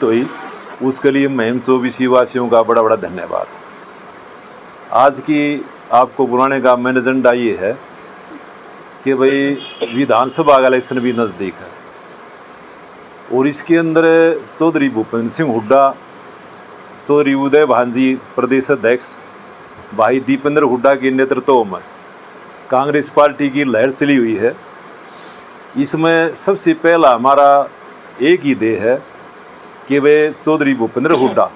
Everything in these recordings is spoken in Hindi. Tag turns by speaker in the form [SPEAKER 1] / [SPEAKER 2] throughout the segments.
[SPEAKER 1] जीत हुई, उसके लिए महम चौबीसी वासियों का बड़ा बड़ा धन्यवाद। आज की आपको बुलाने का मेन एजेंडा ये है कि भाई विधानसभा का इलेक्शन भी नज़दीक है और इसके अंदर चौधरी भूपेंद्र सिंह हुड्डा, चौधरी उदय भानजी प्रदेश अध्यक्ष, भाई दीपेंद्र हुड्डा के नेतृत्व में कांग्रेस पार्टी की लहर चली हुई है। इसमें सबसे पहला हमारा एक ही ध्येय है कि वे चौधरी भूपेंद्र हुड्डा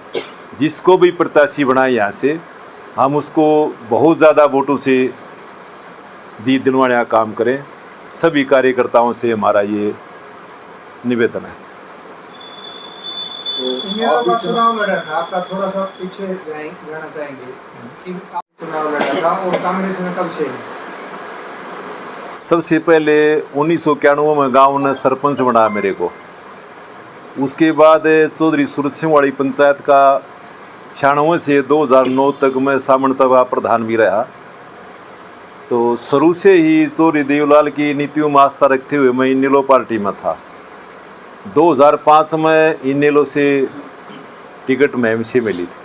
[SPEAKER 1] जिसको भी प्रत्याशी बनाए यहाँ से, हम उसको बहुत ज़्यादा वोटों से जीत दिलवाने का काम करें। सभी कार्यकर्ताओं से हमारा ये निवेदन है।
[SPEAKER 2] तो चुनाव लड़ा था आपका, थोड़ा सा पीछे जाना चाहेंगे कि चुनाव लड़ा था और कांग्रेस में कब से?
[SPEAKER 1] सबसे पहले 1991 में गांव ने सरपंच बनाया मेरे को। उसके बाद चौधरी सूरत सिंह वाली पंचायत का 96 से 2009 तक मैं सामंतवा प्रधान भी रहा। तो शुरू से ही चौधरी देवलाल की नीतियों में आस्था रखते हुए मैं इनेलो पार्टी में था। 2005 में इनेलो से टिकट महम से मिली थी।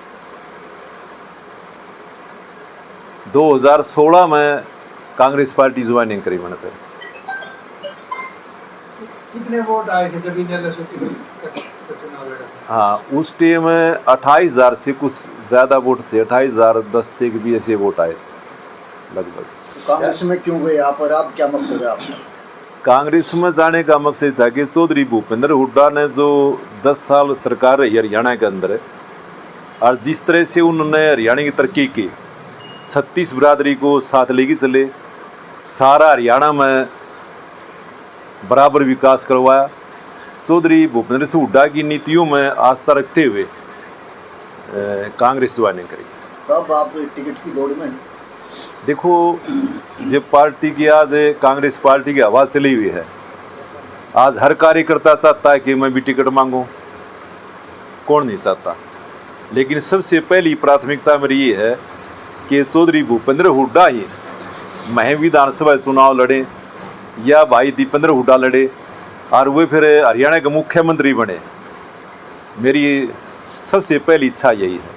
[SPEAKER 1] 2016 में कांग्रेस पार्टी ज्वाइनिंग करी मैंने।
[SPEAKER 2] कितने वोट आए थे जब इनेलो से चुनाव लड़ा था?
[SPEAKER 1] हाँ, उस टाइम 28,000 से कुछ ज़्यादा वोट थे, 28,010 थे भी ऐसे वोट आए थे लगभग।
[SPEAKER 3] कांग्रेस में क्यों गए आप और आप क्या मकसद है आपका?
[SPEAKER 1] कांग्रेस में जाने का मकसद था कि चौधरी भूपेंद्र हुड्डा ने जो 10 साल सरकार रही हरियाणा के अंदर, और जिस तरह से उन्होंने हरियाणा की तरक्की की, 36 बिरादरी को साथ लेके चले, सारा हरियाणा में बराबर विकास करवाया। चौधरी भूपेंद्र सिंह हुड्डा की नीतियों में आस्था रखते हुए कांग्रेस ज्वाइनिंग करी।
[SPEAKER 3] कब आप टिकट की दौड़ में?
[SPEAKER 1] देखो, जब पार्टी की आज कांग्रेस पार्टी की हवा चली हुई है, आज हर कार्यकर्ता चाहता है कि मैं भी टिकट मांगूं, कौन नहीं चाहता। लेकिन सबसे पहली प्राथमिकता मेरी ये है कि चौधरी भूपेंद्र हुड्डा ही महम विधानसभा चुनाव लड़े या भाई दीपेंद्र हुड्डा लड़े और वे फिर हरियाणा के मुख्यमंत्री बने। मेरी सबसे पहली इच्छा यही है।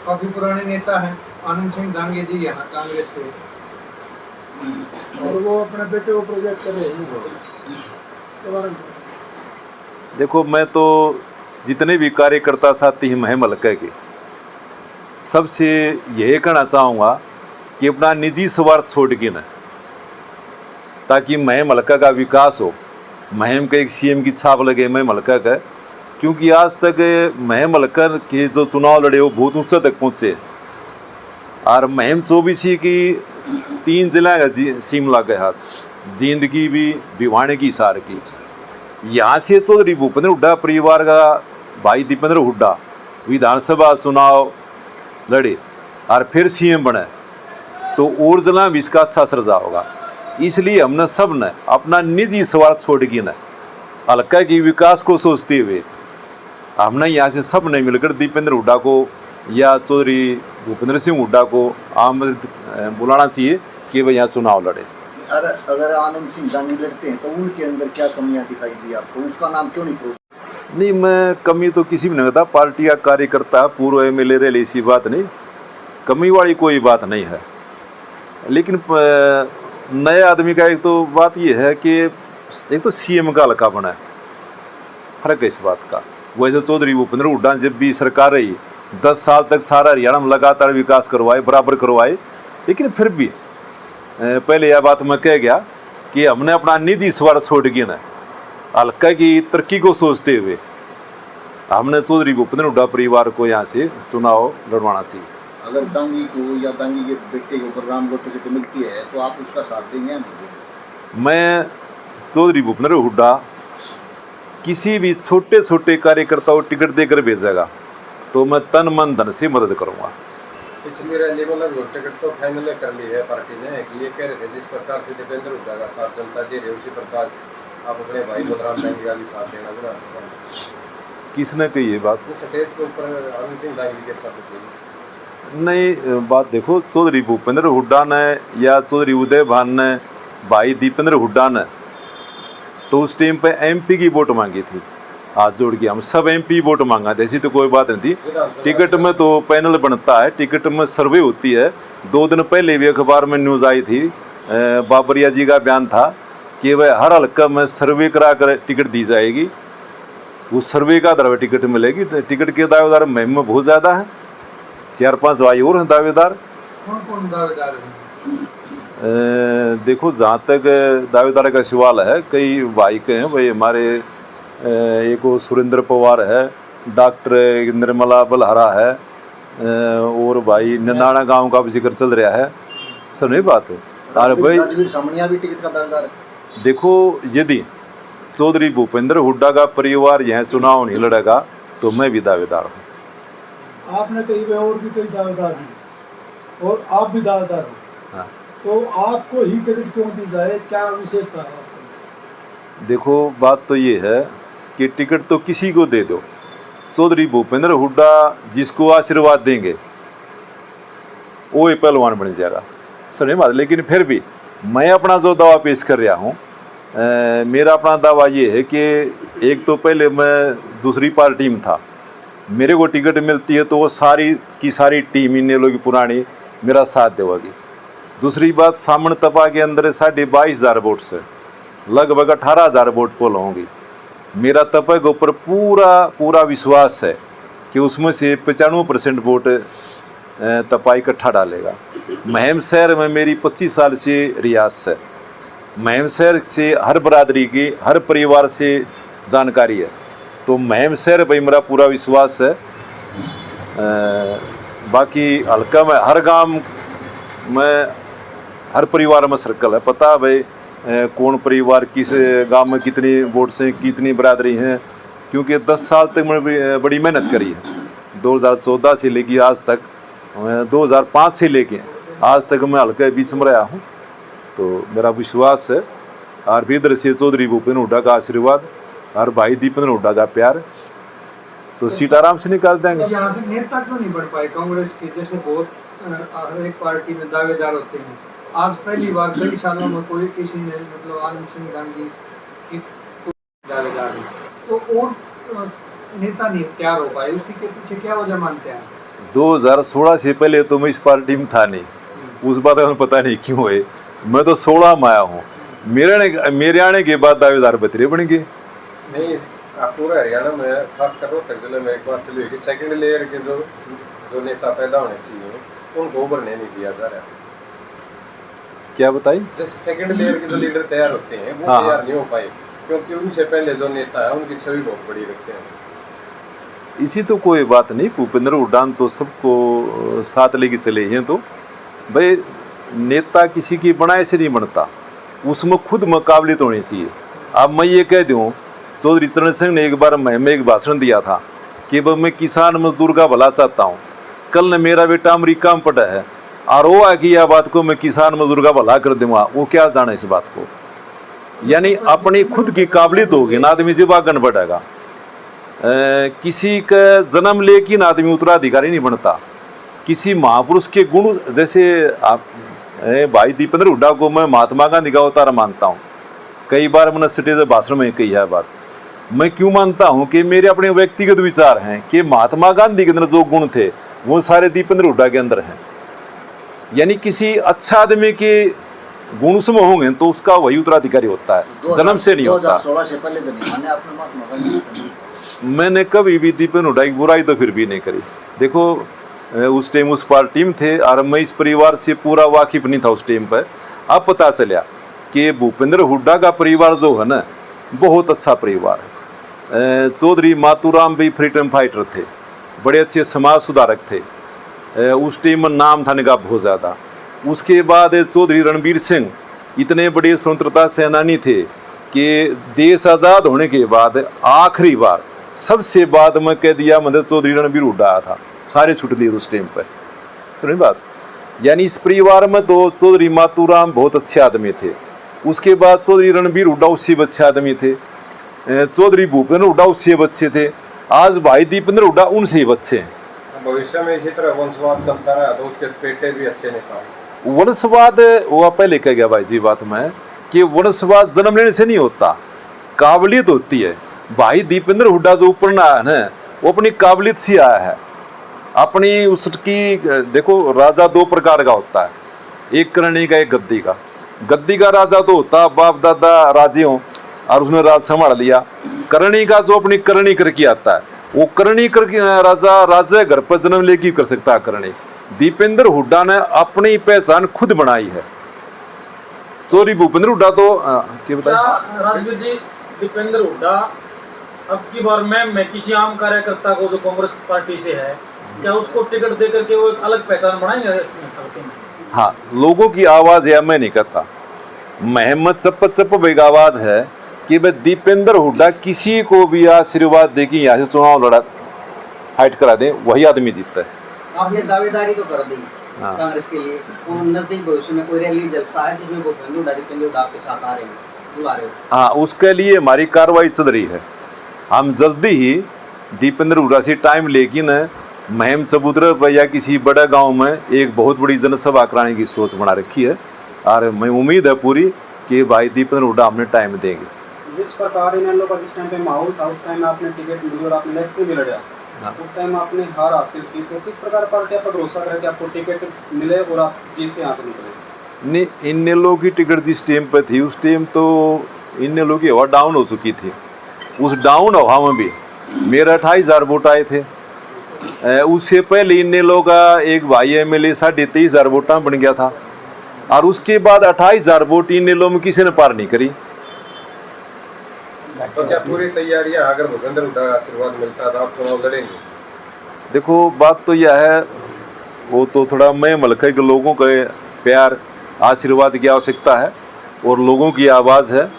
[SPEAKER 2] काफी पुराने नेता हैं आनंद सिंह दांगे जी यहाँ कांग्रेस से, और वो अपने बेटे को प्रोजेक्ट कर रहे हैं।
[SPEAKER 1] देखो, मैं तो जितने भी कार्यकर्ता साथी हैं महम हल्के के, सबसे यही कहना चाहूँगा कि अपना निजी स्वार्थ छोड़ के न, ताकि महम हल्का का विकास हो, महम का एक सीएम की छाप लगे महम हल्का का। क्योंकि आज तक महम हल्का के जो चुनाव लड़े वो बहुत ऊंचा तक पहुँचे, और महम चौबीसी की 3 जिला का सीम लग गया, जींद की भी, भिवानी की, हिसार की। यहाँ से चौधरी भूपेंद्र हुड्डा परिवार का भाई दीपेंद्र हुड्डा विधानसभा चुनाव लड़े और फिर सीएम बने, तो और जिला भी इसका अच्छा असरजा होगा। इसलिए हमने सब ने अपना निजी स्वार्थ छोड़ के न, हल्का की विकास को सोचते हुए हमने यहाँ से सब ने मिलकर दीपेंद्र हुड्डा को या चौधरी भूपेंद्र सिंह हुड्डा को आमंत्रित बुलाना चाहिए कि वह यहाँ चुनाव लड़े।
[SPEAKER 3] अगर आनंद सिंह दांगी लड़ते हैं तो उनके अंदर क्या कमियां दिखाई दी आपको? उसका नाम क्यों नहीं?
[SPEAKER 1] नहीं, मैं कमी तो किसी भी नहीं कहता। पार्टी का कार्यकर्ता पूर्व एमएलए रहे, ऐसी बात नहीं, कमी वाली कोई बात नहीं है। लेकिन नए आदमी का एक तो बात यह है कि एक तो सीएम का हल्का बना है, फर्क है इस बात का। वैसे चौधरी भूपेंद्र हुड्डा जब भी सरकार रही 10 साल तक सारा हरियाणा में लगातार विकास करवाए, बराबर करवाए। लेकिन फिर भी पहले यह बात मैं कह गया कि हमने अपना निजी स्वार्थ छोड़ के ना, हल्का की तरक्की को सोचते हुए हमने चौधरी भूपेंद्र हुड्डा परिवार को यहाँ से चुनाव लड़वाना चाहिए।
[SPEAKER 3] अगर दांगी को या दांगी के बेटे को बलराम को टिकट मिलती है तो आप उसका साथ देंगे या नहीं?
[SPEAKER 1] मैं चौधरी भूपेंद्र हुड्डा किसी भी छोटे छोटे कार्यकर्ता को टिकट देकर भेजेगा तो मैं तन मन धन से मदद करूँगा।
[SPEAKER 4] पिछली रैली में लगभग टिकट तो फाइनल कर ली है पार्टी ने, कि ये कह रहे थे जिस प्रकार से दीपेंद्र हुड्डा का साथ जनता दे रही है उसी प्रकार आप अपने भाई बलराम दांगी का भी साथ देना चाहते।
[SPEAKER 1] किसने कही ये बात?
[SPEAKER 4] स्टेज के ऊपर आनंद सिंह दांगी के साथ
[SPEAKER 1] नहीं, बात देखो, चौधरी भूपेंद्र हुड्डा ने या चौधरी उदय भान ने भाई दीपेंद्र हुड्डा ने तो उस टाइम पे एमपी की वोट मांगी थी, हाथ जोड़ के हम सब MP वोट मांगा थे, ऐसी तो कोई बात नहीं थी। टिकट में तो पैनल बनता है, टिकट में सर्वे होती है। 2 दिन पहले भी अखबार में न्यूज़ आई थी, बाबरिया जी का बयान था कि वह हर हल्का में सर्वे करा कर टिकट दी जाएगी। उस सर्वे का आधार पर टिकट मिलेगी। टिकट के दावेदार महिम में बहुत ज़्यादा है, 4-5 भाई और हैं दावेदार।
[SPEAKER 2] कौन कौन दावेदार हैं?
[SPEAKER 1] देखो, जहाँ तक दावेदार का सवाल है, कई भाई के हैं भाई हमारे। एक वो सुरेंद्र पवार है, डॉक्टर निर्मला बलहरा है, और भाई नंदाना गांव का भी जिक्र चल रहा है। सब नहीं बात है अरे भाई।
[SPEAKER 3] राजवीर सामनिया भी टिकट का दावेदार है।
[SPEAKER 1] देखो, यदि चौधरी भूपेंद्र हुड्डा का परिवार यह चुनाव नहीं लड़ेगा तो मैं भी दावेदार हूँ।
[SPEAKER 5] आपने कई वे और भी कई दावेदार हैं और आप भी दावेदार हो,
[SPEAKER 1] हाँ।
[SPEAKER 5] तो आपको ही टिकट क्यों दी जाए, क्या विशेषता है आपको?
[SPEAKER 1] देखो, बात तो ये है कि टिकट तो किसी को दे दो, चौधरी भूपेंद्र हुड्डा जिसको आशीर्वाद देंगे वो ही पहलवान बन जाएगा। सही बात। लेकिन फिर भी मैं अपना जो दावा पेश कर रहा हूँ, मेरा अपना दावा ये है कि एक तो पहले मैं दूसरी पार्टी में था, मेरे को टिकट मिलती है तो वो सारी की सारी टीम इन लोग पुरानी मेरा साथ देगी। दूसरी बात, सामन तपा के अंदर 22,500 वोट से लगभग 18,000 वोट पोल होंगी। मेरा तपा के ऊपर पूरा विश्वास है कि उसमें से 95% वोट तपा इकट्ठा डालेगा। महम शहर में मेरी 25 साल से रियासत है। महम शहर से हर बरादरी की, हर परिवार से जानकारी है, तो महम शहर भाई मेरा पूरा विश्वास है। बाकी हल्का में हर गांव में, हर परिवार में सर्कल है, पता है भाई कौन परिवार किस गांव में कितनी वोट से कितनी बरादरी हैं, क्योंकि 10 साल तक मैंने बड़ी मेहनत करी है। 2014 से लेके आज तक, 2005 से लेके आज तक मैं हल्के बीच में रहा हूँ, तो मेरा विश्वास है। और भी इधर से चौधरी भूपेंद्र हुड्डा का आशीर्वाद और भाई दीपेंद्र हुड्डा का प्यार, तो सीट आराम से निकाल देंगे।
[SPEAKER 2] यहाँ से नेता क्यों नहीं बन पाए कांग्रेस के? जैसे बहुत हर एक पार्टी में दावेदार होते हैं, आज पहली बार कई सालों में कोई किसी ने मतलब आनंद सिंह गांधी की दावेदार है, तो और नेता नहीं तैयार हो पाए, उसके पीछे क्या वजह मानते हैं?
[SPEAKER 1] 2016 से पहले तो मैं इस पार्टी में था नहीं, उस बात का पता नहीं क्यों है। मैं तो 16 में आया हूँ, मेरे आने के बाद दावेदार बतरे बन गए।
[SPEAKER 4] नहीं, पूरा हरियाणा में खासकर रोहतक जिले में एक बात चली है कि सेकंड लेयर के जो नेता पैदा होने चाहिए उनको उभरने नहीं दिया जा रहा।
[SPEAKER 1] क्या बताई?
[SPEAKER 4] जैसे सेकंड लेयर के जो लीडर तैयार होते हैं वो
[SPEAKER 1] हाँ।
[SPEAKER 4] तैयार नहीं हो पाए, क्योंकि उनसे पहले जो नेता है उनकी छवि बहुत बड़ी रखते हैं।
[SPEAKER 1] इसी तो कोई बात नहीं, भूपेंद्र हुड्डा तो सबको साथ लेके चले हैं। तो भाई नेता किसी की बनाए से नहीं बनता, उसमें खुद मुकाबलियत होनी चाहिए। अब मैं ये कह दूँ, चौधरी चरण सिंह ने एक बार मैं एक भाषण दिया था कि भाई मैं किसान मजदूर का भला चाहता हूँ। कल ने मेरा बेटा अमेरिका में पढ़ा है और वो आ कि यह बात को मैं किसान मजदूर का भला कर दूंगा, वो क्या जाना इस बात को। यानी अपनी खुद की काबिलियत होगी ना आदमी जब आगन बढ़ेगा। किसी का जन्म लेकिन आदमी उत्तराधिकारी नहीं बनता, किसी महापुरुष के गुण। जैसे आप भाई दीपेंद्र हुड्डा को मैं महात्मा गांधी का अवतार मानता हूँ, कई बार मैंने स्टेज भाषण में कही है बात। मैं क्यों मानता हूँ कि मेरे अपने व्यक्तिगत विचार हैं कि महात्मा गांधी के अंदर जो गुण थे वो सारे दीपेंद्र हुड्डा के अंदर हैं। यानी किसी अच्छा आदमी के गुण उसमें होंगे तो उसका वही उत्तराधिकारी होता है, जन्म से नहीं होता।
[SPEAKER 3] 2016 से पहले माने आपने महात्मा गांधी,
[SPEAKER 1] मैंने कभी भी दीपेंद्र हुड्डा की बुराई तो फिर भी नहीं करी। देखो, उस टाइम उस पार्टी में थे और मैं इस परिवार से पूरा वाकिफ नहीं था उस टाइम पर। अब पता चला कि भूपेंद्र हुड्डा का परिवार जो है ना, बहुत अच्छा परिवार है। चौधरी मातूराम भी फ्रीडम फाइटर थे, बड़े अच्छे समाज सुधारक थे, उस टाइम में नाम था इनका बहुत ज़्यादा। उसके बाद चौधरी रणबीर सिंह इतने बड़े स्वतंत्रता सेनानी थे कि देश आज़ाद होने के बाद आखिरी बार सबसे बाद में कह दिया मतलब चौधरी रणबीर हुड्डा आया था, सारे छुट लिए उस टाइम पर। सुनिए बात, यानी इस परिवार में तो चौधरी मातूराम बहुत अच्छे आदमी थे, उसके बाद चौधरी रणबीर हुड्डा उससे अच्छे आदमी थे, चौधरी भूपेंद्र हुड्डा उससे अच्छे थे, आज भाई दीपेंद्र हुड्डा उनसे ही अच्छे हैं।
[SPEAKER 4] भविष्य में इसी तरह वंशवाद चलता रहा तो उसके बेटे भी अच्छे नेता होंगे।
[SPEAKER 1] वंशवाद वो पहले कह गया भाई जी बात में कि वंशवाद जन्म लेने से नहीं होता, काबिलियत होती है। भाई दीपेंद्र हुड्डा जो ऊपर ना है ना, वो अपनी काबिलियत से आया है, अपनी उसकी देखो राजा दो प्रकार का होता है, एक करणी का एक गद्दी का। गद्दी का राजा तो होता बाप दादा राजे हों और उसने राज संभाल लिया। करणी का जो अपनी करणी करके आता है, वो करणी करके राजा घर पर जन्म लेके कर सकता है करणी। दीपेंद्र हुड्डा ने अपनी पहचान खुद बनाई है। सॉरी भूपेंद्र हुड्डा तो क्या बताया
[SPEAKER 5] राजवीर जी, दीपेंद्र हुड्डा अब की बार में मैं किसी आम कार्यकर्ता को जो कांग्रेस पार्टी से है, क्या उसको टिकट दे करके वो एक अलग पहचान बनाएंगे हल्के में?
[SPEAKER 1] हाँ, लोगों की आवाज है, मैं नहीं कहता। मोहम्मद चप्पा चप्पा भाई का आवाज है कि भाई दीपेंद्र हुड्डा किसी को भी आशीर्वाद दे कि यहाँ से चुनाव लड़ा फाइट करा दे, वही आदमी जीतता है।
[SPEAKER 6] आपने दावेदारी तो कर दी
[SPEAKER 1] हाँ।
[SPEAKER 6] कांग्रेस के लिए, नजदीक भविष्य में कोई रैली जलसा है जिसमें दीपेंद्र हुड्डा आपके साथ आ रहे हैं, बुला रहे हो?
[SPEAKER 1] हाँ, उसके लिए हमारी कार्रवाई चल रही है। हम जल्दी ही दीपेंद्र हुड्डा से टाइम लेकिन महम सबूतर या किसी बड़े गांव में एक बहुत बड़ी जनसभा कराने की सोच बना रखी है और मैं उम्मीद है पूरी कि भाई दीपेंद्र हुड्डा हमने टाइम देंगे।
[SPEAKER 7] जिस प्रकार इन लोगों का जिस टाइम पे माहौल था, उस टाइम आपने टिकट मिली और आपने इलेक्शन भी लड़ा, उस टाइम आपने हार हासिल की, तो किस प्रकार पार्टी पर भरोसा करे कि आपको टिकट मिले और आप जीत के यहाँ से निकले?
[SPEAKER 1] नहीं, इन लोगों की टिकट जिस टाइम पे थी उस टाइम तो इन लोगों की हवा डाउन हो चुकी थी। उस डाउन हवा में भी मेरे 28,000 वोट आए थे। उससे पहले इन लोगों का एक भाई MLA 23,500 वोटा बन गया था और उसके बाद 28,000 वोट इन लोगों में किसी ने पार नहीं करी।
[SPEAKER 4] तो क्या पूरी तैयारियां, अगर भूपेंद्र हुड्डा का आशीर्वाद मिलता तो आप चुनाव लड़ेंगे?
[SPEAKER 1] देखो बात तो यह है, वो तो थोड़ा मैं मलक है कि लोगों के प्यार आशीर्वाद की आवश्यकता है और लोगों की आवाज़ है।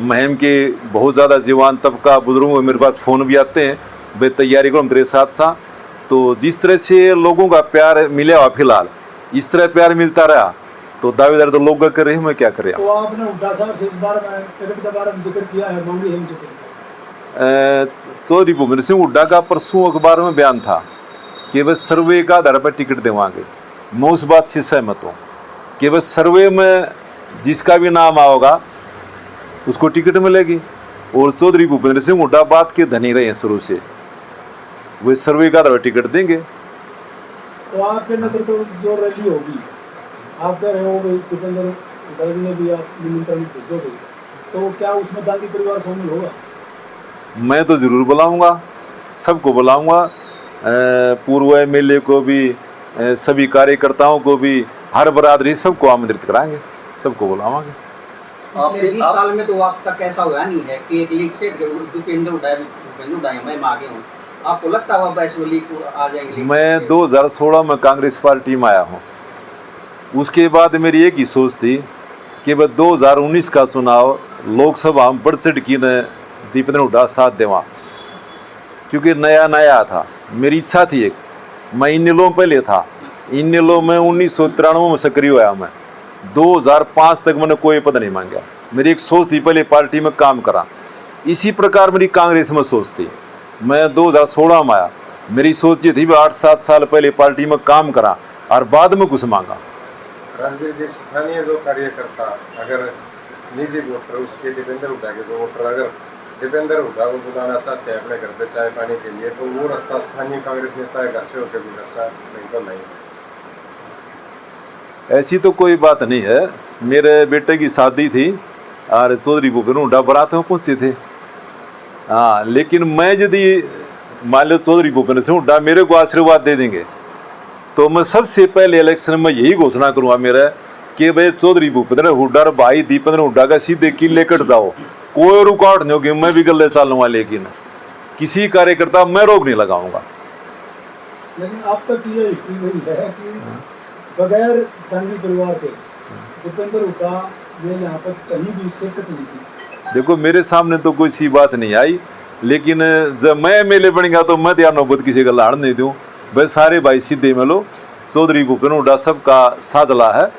[SPEAKER 1] महम के बहुत ज़्यादा जवान तबका बुजुर्गों मेरे पास फ़ोन भी आते हैं, भाई तैयारी करो तेरे साथ साथ। तो जिस तरह से लोगों का प्यार मिला हुआ फिलहाल, इस तरह प्यार मिलता रहा तो दावेदार तो लोग कर रहे हैं, मैं क्या करें।
[SPEAKER 5] तो आपने हुड्डा साहब से इस बार में टिकट के बारे में जिक्र किया है, मांगी है उनसे टिकट?
[SPEAKER 1] चौधरी भूपेंद्र सिंह हुड्डा का परसों अखबार में बयान था कि बस सर्वे का आधार पर टिकट दिलवाएंगे। मैं उस बात से सहमत हूँ कि बस सर्वे में जिसका भी नाम आओगा उसको टिकट मिलेगी। और चौधरी भूपेंद्र सिंह हुड्डा बात के धनी रहे हैं शुरू से, वे सर्वे का आधार पर टिकट देंगे।
[SPEAKER 5] तो आपके नेतृत्व तो जो रैली होगी, आप कह रहे हो भाई दीपेंद्र हुड्डा जी ने भी आप निमंत्रण भेजोगे, तो क्या उसमें दागी परिवार शामिल होगा?
[SPEAKER 1] मैं तो ज़रूर बुलाऊंगा, सबको बुलाऊंगा, पूर्व MLA को भी, सभी कार्यकर्ताओं को भी, हर बरादरी सबको आमंत्रित कराएंगे, सबको बुलावांगे।
[SPEAKER 6] पिछले 20 साल में तो आप तक ऐसा हुआ नहीं है कि एक लीग सेट दीपेंद्र हुड्डा मैं आगे हूँ, आपको लगता हुआ बैच में लीग आ जाएंगे?
[SPEAKER 1] मैं 2016 में कांग्रेस पार्टी में आया हूँ, उसके बाद मेरी एक ही सोच थी कि वह 2019 का चुनाव लोकसभा में बढ़ चढ़ की न दीपेंद्र हुड्डा साथ देवा, क्योंकि नया नया था। मेरी इच्छा थी एक, मैं इन लोगों में पहले था, इन लोगों में 1993 में सक्रिय हुआ। मैं 2005 तक मैंने कोई पद नहीं मांगा। मेरी एक सोच थी पहले पार्टी में काम करा। इसी प्रकार मेरी कांग्रेस में सोच थी। मैं 2016 में आया, मेरी सोच ये थी 8-7 साल पहले पार्टी में काम करा और बाद में कुछ मांगा।
[SPEAKER 4] राजवीर जी, स्थानीय जो कार्यकर्ता अगर निजी वोटर, उसके दीपेंद्र हुड्डा के जो वोटर अगर दीपेंद्र हुड्डा को बुलाना चाहते हैं अपने घर पे चाय पानी के लिए, तो वो रास्ता स्थानीय कांग्रेस नेता घर से होकर गुजर सकता, नहीं तो नहीं।
[SPEAKER 1] ऐसी तो कोई बात नहीं है। मेरे बेटे की शादी थी और चौधरी भूपेंद्र हुड्डा बारात में पहुँचे थे। हाँ, लेकिन मैं यदि मान लो चौधरी भूपेंद्र सिंह हुड्डा मेरे को आशीर्वाद दे देंगे तो मैं सबसे पहले इलेक्शन में यही घोषणा करूँगा मेरा कि भाई चौधरी भूपेंद्र हुड्डा और भाई दीपेंद्र हुड्डा का सीधे किले कट जाओ, कोई रुकावट नहीं होगी, मैं भी गले चलूँगा, लेकिन किसी कार्यकर्ता मैं रोक नहीं लगाऊंगा।
[SPEAKER 5] लेकिन अब तक ये हिस्ट्री हुई है कि बगैर दांगी परिवार के दीपेंद्र हुड्डा ने यहाँ पर कहीं भी शिरकत नहीं की।
[SPEAKER 1] देखो मेरे सामने तो कोई सी बात नहीं आई, लेकिन जब मैं MLA बन गया तो मैं यार नौबत किसी का लाड़ नहीं दूँ। भाई सारे भाई सीधे मिलो, चौधरी भूपेंद्र हुड्डा सबका साझला है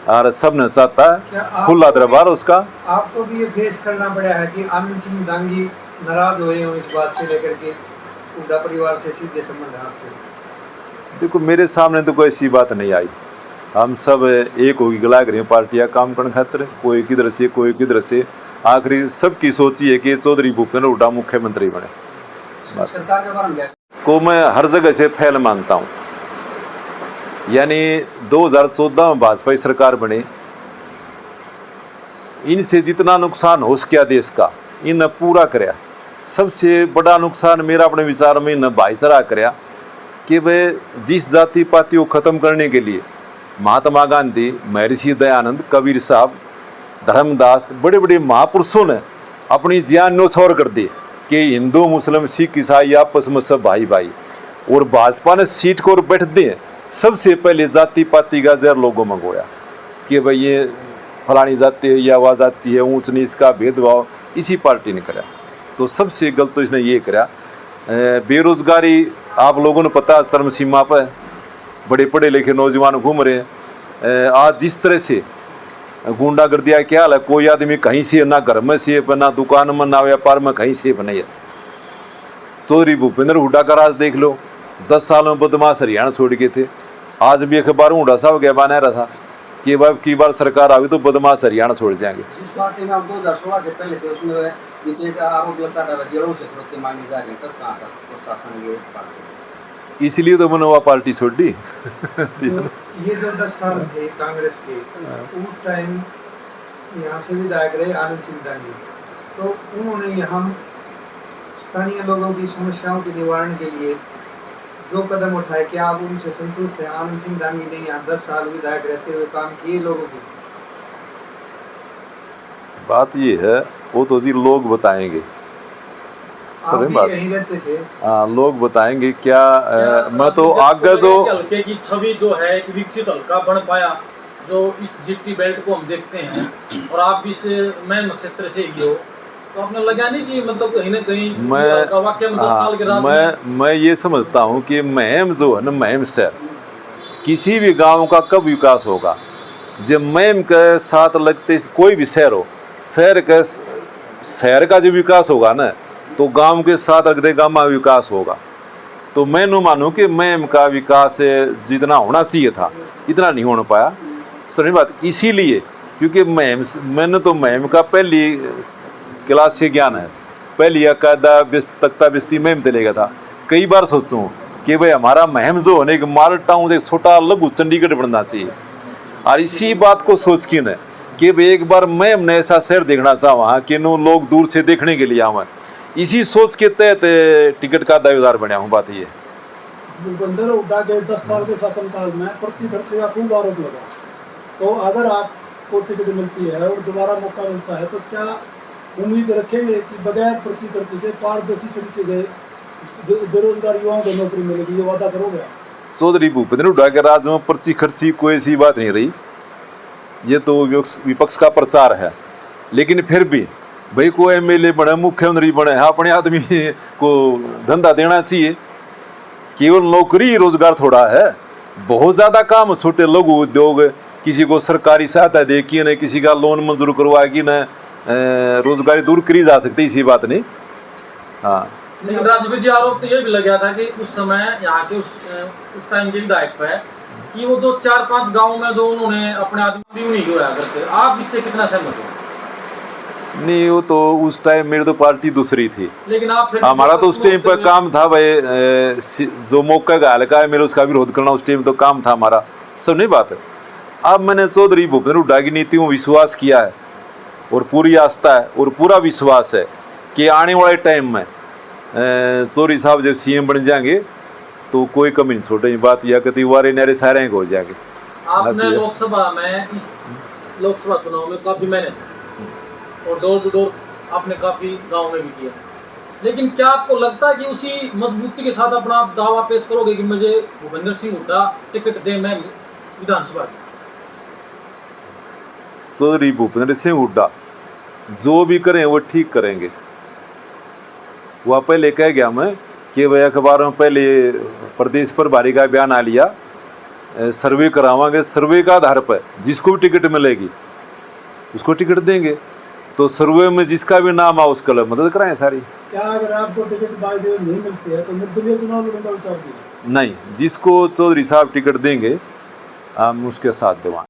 [SPEAKER 1] और सब ने चाहता है खुला दरबार उसका।
[SPEAKER 2] आपको भी ये फेस करना पड़ा है कि आनंद सिंह दांगी नाराज हो रहे हो इस बात से लेकर के हुड्डा परिवार से सीधे संबंध है आपके?
[SPEAKER 1] देखो मेरे सामने तो कोई ऐसी बात नहीं आई। हम सब एक होगी गला करें पार्टियाँ काम करने खातिर, कोई किधर से कोई किधर से, आखिरी सबकी सोची है कि चौधरी भूपेंद्र हुड्डा मुख्यमंत्री बने।
[SPEAKER 6] सरकार के बारे में क्या
[SPEAKER 1] को मैं हर जगह से फैल मानता हूँ। यानी 2014 में भाजपा की सरकार बनी, इनसे जितना नुकसान हो सका देश का इन पूरा कराया। सबसे बड़ा नुकसान मेरा अपने विचार में इन भाईचारा कराया कि वे जिस जाति पाति को ख़त्म करने के लिए महात्मा गांधी, महर्षि दयानंद, कबीर साहब, धर्मदास, बड़े बड़े महापुरुषों ने अपनी जान न्योछावर कर दी कि हिंदू मुस्लिम सिख ईसाई आपस में सब भाई भाई। और भाजपा ने सीट को बैठ दिए, सबसे पहले जाति पाति का जहर लोगों में गोया कि भाई ये फलानी जाति है या वह जाति है, ऊंच नीच का भेदभाव इसी पार्टी ने करा। तो सबसे गलत तो इसने ये करा। बेरोजगारी आप लोगों ने पता चरम सीमा पर, बड़े पढ़े लिखे नौजवान घूम रहे हैं। आज जिस तरह से गुंडागर्दिया क्या हाल है, कोई आदमी कहीं से ना घर में सेफ है, ना दुकान में, ना व्यापार में कहीं सेफ नहीं है। चौधरी भूपेंद्र हुड्डा का राज देख लो, 10 साल में बदमाश हरियाणा छोड़ के थे। आज भी अखबार में हुड्डा साहब क्या बना रहा था कि भाई की बार सरकार आई तो बदमाश हरियाणा छोड़ जाएंगे।
[SPEAKER 6] जिस पार्टी में आप 2016 से पहले थे उसमें एक आरोप लगता था जेलों से प्रति मांगी जा रही, तब कहाँ तक प्रशासन ये पार्टी,
[SPEAKER 1] इसलिए तो मैंने वह पार्टी छोड़ दी।
[SPEAKER 2] तो ये जो 10 साल थे कांग्रेस के, उस टाइम यहाँ से विधायक रहे आनंद सिंह दांगी, तो उन्होंने यहाँ स्थानीय लोगों की समस्याओं के निवारण के लिए जो कदम उठाए, क्या आप उनसे संतुष्ट हैं? आनंद सिंह दांगी ने यहाँ 10 साल विधायक रहते हुए काम किए लोगों की?
[SPEAKER 1] बात ये है, वो तो जी लोग बताएंगे।
[SPEAKER 2] आप भी यहीं रहते थे?
[SPEAKER 1] हाँ, लोग बताएंगे क्या। मैं तो आगे जो
[SPEAKER 5] हल्के की छवि जो है एक विकसित हल्का बन पाया, जो इस जीटी बेल्ट को हम देखते हैं, और आप भी इस मैं क्षेत्र से ही हो, तो आपने लगा नहीं कि मतलब कहीं ना कहीं वाक्य में 10 साल के राज
[SPEAKER 1] मैं ये समझता हूँ कि महम जो है ना, महम शहर, किसी भी गांव का कब विकास होगा जब महम के साथ लगते कोई भी शहर हो, शहर का जो विकास होगा ना तो गांव के साथ अगले गांव में विकास होगा। तो मैं नो मानूँ कि महम का विकास जितना होना चाहिए था इतना नहीं हो पाया। सही बात, इसीलिए क्योंकि मैंने तो महम का पहली क्लास से ज्ञान है, पहली कायदा तख्ता बिस्ती महम दिलेगा था। कई बार सोचूँ कि भाई हमारा महम जो होने के माल टाउन एक छोटा लघु चंडीगढ़ बनना चाहिए। और इसी बात को सोच के न कि भाई एक बार मैं हमने ऐसा शहर देखना चाहूँ कि नो लोग दूर से देखने के लिए आवा, इसी सोच के तहत टिकट का दावेदार बना हूँ। बात ये
[SPEAKER 8] भूपेंद्र हुड्डा के 10 साल के शासनकाल में पर्ची खर्चे का खूब आरोप लगा, तो अगर आपको टिकट मिलती है और दोबारा मौका मिलता है तो क्या उम्मीद रखेंगे कि बगैर पर्ची खर्चे से पारदर्शी तरीके से बेरोजगार युवाओं को नौकरी मिलेगी, ये वादा करोगे?
[SPEAKER 1] चौधरी भूपेंद्र हुड्डा के राज में पर्ची खर्ची कोई ऐसी बात नहीं रही। ये तो विपक्ष का प्रचार है, लेकिन फिर भी भाई को एमएलए बने, मुख्यमंत्री बने, अपने आदमी को धंधा देना चाहिए। केवल नौकरी रोजगार थोड़ा है, बहुत ज़्यादा काम, छोटे लघु उद्योग, किसी को सरकारी सहायता दे कि न किसी का लोन मंजूर करवा कि न रोजगारी दूर करी जा सकती, इसी बात नहीं। हाँ,
[SPEAKER 5] लेकिन राजवीर जी आरोप तो ये भी लग गया था कि उस समय यहाँ के उस टाइम के विधायक पे कि वो जो 4-5 गाँव में जो उन्होंने अपने आदमी भी उन्हीं होया करते, आप इससे कितना सहमत हो?
[SPEAKER 1] नहीं, वो तो उस टाइम मेरी तो पार्टी दूसरी थी,
[SPEAKER 5] लेकिन आप फिर
[SPEAKER 1] हमारा तो उस टाइम पर काम था भाई, जो मौका का हल्का है मेरे उसका विरोध करना, उस टाइम तो काम था हमारा, सब नहीं बात है। अब मैंने चौधरी भूपेंद्र हुड्डा की नीतियों विश्वास किया है और पूरी आस्था है और पूरा विश्वास है कि आने वाले टाइम में चौधरी साहब जब सीएम बन जाएंगे तो कोई कमी नहीं छोड़ेगी। बात यह कहती वारे नारे सारे हो जाएंगे।
[SPEAKER 5] आपने लोकसभा में, इस लोकसभा चुनाव में काफी मेहनत और डोर टू डोर आपने काफी गांव में भी किया, लेकिन क्या आपको लगता है कि उसी मजबूती के साथ अपना आप दावा पेश करोगे कि मुझे भूपेंद्र सिंह हुड्डा टिकट दे मैं विधानसभा?
[SPEAKER 1] चौधरी भूपेंद्र सिंह हुड्डा जो भी करें वो ठीक करेंगे। वह पहले कह गया मैं कि भाई अखबारों में पहले प्रदेश प्रभारी का बयान आ लिया, सर्वे करावांगे, सर्वे का आधार पर जिसको भी टिकट मिलेगी उसको टिकट देंगे। तो सर्वे में जिसका भी नाम आ उसका मदद कराएं सारी।
[SPEAKER 8] क्या अगर आपको टिकट बाय द वे नहीं मिलती है तो निर्दलीय चुनाव लड़ने का विचार कीजिए?
[SPEAKER 1] नहीं, जिसको चौधरी साहब टिकट देंगे हम उसके साथ देवाएं।